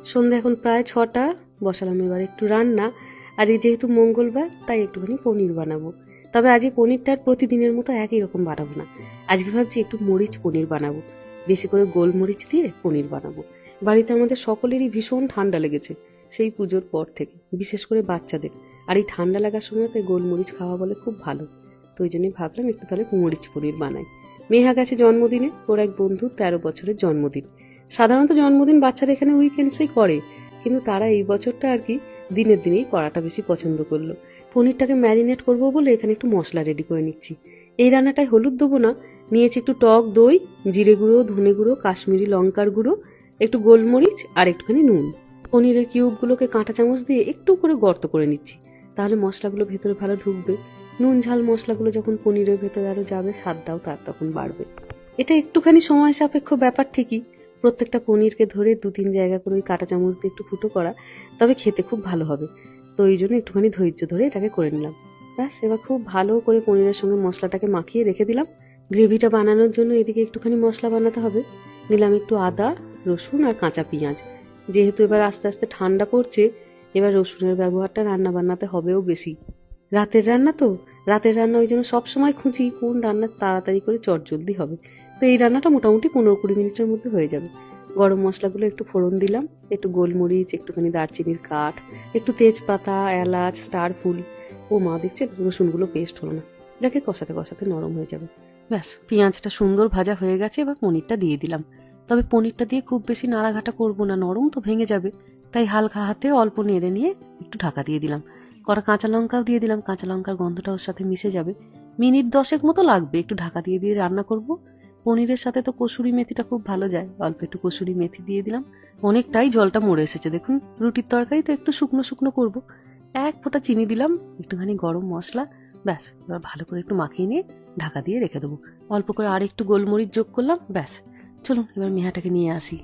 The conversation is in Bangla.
সন্ধ্যা এখন প্রায় 6টা। বসালাম এবার একটু রান্না। আজকে যেহেতু মঙ্গলবার তাই একটুখানি পনির বানাবো। তবে আজকে পনিরটা আর প্রতিদিনের মতো একই রকম বানাবো না। আজকে ভাবছি একটু মরিচ পনির বানাবো, বেশি করে গোলমরিচ দিয়ে পনির বানাবো। বাড়িতে আমাদের সকলেরই ভীষণ ঠান্ডা লেগেছে সেই পুজোর পর থেকে, বিশেষ করে বাচ্চাদের। আর এই ঠান্ডা লাগার সময় তাই গোলমরিচ খাওয়া বলে খুব ভালো। তো ওই জন্যই ভাবলাম একটু তাহলে মরিচ পনির বানাই। মেহা গেছে জন্মদিনে, ওর এক বন্ধুর 13 বছরের জন্মদিন। সাধারণত জন্মদিন বাচ্চারা এখানে উইকেন্ডসেই করে, কিন্তু তারা এই বছরটা আর কি দিনের দিনেই করাটা বেশি পছন্দ করলো। পনিরটাকে ম্যারিনেট করবো বলে এখানে একটু মশলা রেডি করে নিচ্ছি। এই রান্নাটায় হলুদ দেবো না, নিয়েছি একটু টক দই, জিরে গুঁড়ো, ধনে গুঁড়ো, কাশ্মীরি লঙ্কার গুঁড়ো, একটু গোলমরিচ আর একটুখানি নুন। পনিরের কিউবগুলোকে কাঁটা চামচ দিয়ে একটু করে গর্ত করে নিচ্ছি, তাহলে মশলাগুলো ভেতরে ভালো ঢুকবে। নুন ঝাল মশলাগুলো যখন পনিরের ভেতরে আরো যাবে, স্বাদটাও তার তখন বাড়বে। এটা একটুখানি সময় সাপেক্ষ ব্যাপার ঠিকই, প্রত্যেকটা পনিরকে ধরে 2-3 জায়গা করে ওই কাঁটা চামচ দিয়ে একটু ফুটো করা, তবে খেতে খুব ভালো হবে। তো এই জন্য একটুখানি ধৈর্য ধরে এটাকে করে নিলাম। ব্যাস, এবার খুব ভালো করে পনিরের সঙ্গে মশলাটাকে মাখিয়ে রেখে দিলাম। গ্রেভিটা বানানোর জন্য এদিকে একটুখানি মশলা বানাতে হবে। নিলাম একটু আদা, রসুন আর কাঁচা পেঁয়াজ। যেহেতু এবার আস্তে আস্তে ঠান্ডা পড়ছে, এবার রসুনের ব্যবহারটা রান্না বান্নাতে হবেও বেশি। রাতের রান্না তো, রাতের রান্না ওই জন্য সবসময় খুঁজি কোন রান্না তাড়াতাড়ি করে চটজলদি হবে। তো এই রান্নাটা মোটামুটি 15-20 মিনিটের মধ্যে হয়ে যাবে। গরম মশলাগুলো একটু ফোড়ন দিলাম, একটু গোলমরিচ, একটুখানি দারচিনির কাঠ, একটু তেজপাতা, এলাচ, স্টার ফুল। ও মা, দেখছেন রসুনগুলো পেস্ট হলো না, যাকে কষাতে কষাতে নরম হয়ে যাবে। ব্যাস, পেঁয়াজটা সুন্দর ভাজা হয়ে গেছে, এবার পনিরটা দিয়ে দিলাম। তবে পনিরটা দিয়ে খুব বেশি নাড়াঘাটা করবো না, নরম তো ভেঙে যাবে। তাই হালকা হাতে অল্প নেড়ে নিয়ে একটু ঢাকা দিয়ে দিলাম। কটা কাঁচা লঙ্কাও দিয়ে দিলাম, কাঁচা লঙ্কার গন্ধটা ওর সাথে মিশে যাবে। মিনিট 10 মতো লাগবে, একটু ঢাকা দিয়ে দিয়ে রান্না করব। পনিরের সাথে তো কসুরি মেথিটা খুব ভালো যায়, অল্প একটু কসুরি মেথি দিয়ে দিলাম। অনেকটাই জলটা মরে এসেছে দেখুন। রুটির তরকারি তো একটু শুকনো শুকনো করব। এক ফোঁটা চিনি দিলাম, একটুখানি গরম মশলা। ব্যাস, এবার ভালো করে একটু মাখিয়ে নিয়ে ঢাকা দিয়ে রেখে দেবো। অল্প করে আর একটু গোলমরিচ যোগ করলাম, ব্যাস। চলুন এবার মেহাটাকে নিয়ে আসি।